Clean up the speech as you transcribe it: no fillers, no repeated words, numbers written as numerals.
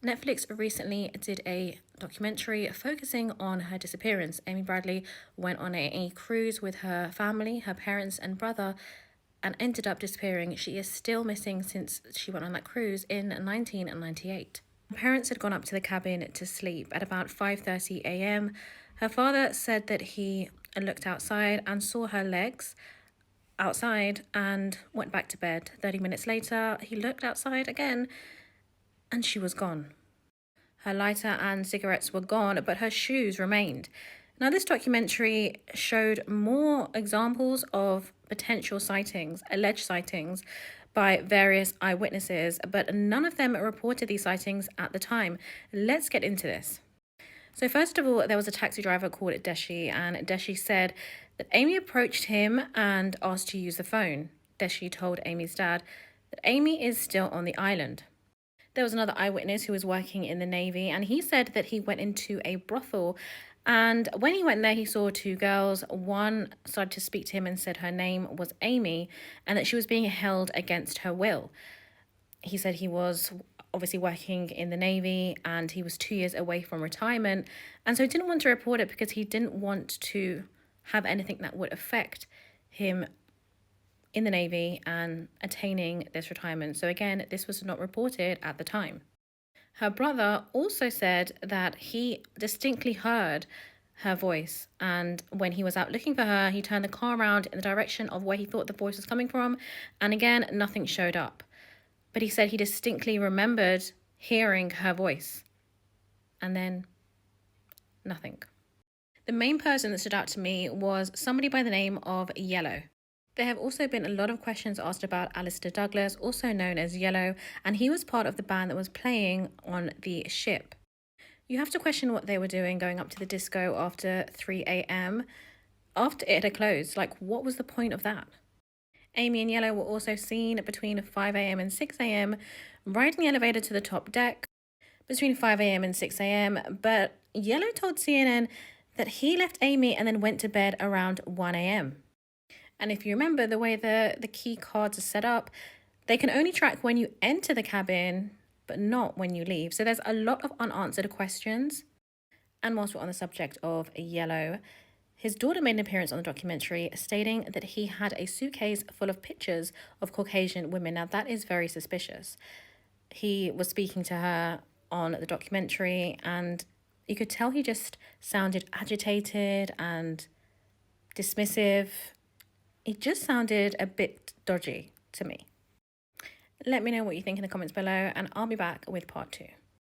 Netflix recently did a documentary focusing on her disappearance. Amy Bradley went on a cruise with her family, her parents, and brother, and ended up disappearing. She is still missing since she went on that cruise in 1998. Her parents had gone up to the cabin to sleep at about 5:30 a.m. Her father said that he looked outside and saw her legs outside and went back to bed. 30 minutes later, he looked outside again and she was gone. Her lighter and cigarettes were gone, but her shoes remained. Now, this documentary showed more examples of potential sightings, alleged sightings, by various eyewitnesses, but none of them reported these sightings at the time. Let's get into this. So first of all, there was a taxi driver called Deshi, and Deshi said that Amy approached him and asked to use the phone. Deshi told Amy's dad that Amy is still on the island. There was another eyewitness who was working in the Navy, and he said that he went into a brothel, and when he went there, he saw two girls. One started to speak to him and said her name was Amy and that she was being held against her will. He said he was obviously working in the Navy and he was 2 years away from retirement, and so he didn't want to report it because he didn't want to have anything that would affect him in the Navy and attaining this retirement. So again, this was not reported at the time. Her brother also said that he distinctly heard her voice, and when he was out looking for her, he turned the car around in the direction of where he thought the voice was coming from, and again, nothing showed up. But he said he distinctly remembered hearing her voice, and then nothing. The main person that stood out to me was somebody by the name of Yellow. There have also been a lot of questions asked about Alistair Douglas, also known as Yellow, and he was part of the band that was playing on the ship. You have to question what they were doing going up to the disco after 3 a.m. after it had closed. Like, what was the point of that? Amy and Yellow were also seen between 5 a.m. and 6 a.m. riding the elevator to the top deck between 5 a.m. and 6 a.m. But Yellow told CNN that he left Amy and then went to bed around 1 a.m. And if you remember the way the key cards are set up, they can only track when you enter the cabin, but not when you leave. So there's a lot of unanswered questions. And whilst we're on the subject of Yellow, his daughter made an appearance on the documentary stating that he had a suitcase full of pictures of Caucasian women. Now, that is very suspicious. He was speaking to her on the documentary, and you could tell he just sounded agitated and dismissive. It just sounded a bit dodgy to me. Let me know what you think in the comments below, and I'll be back with part 2.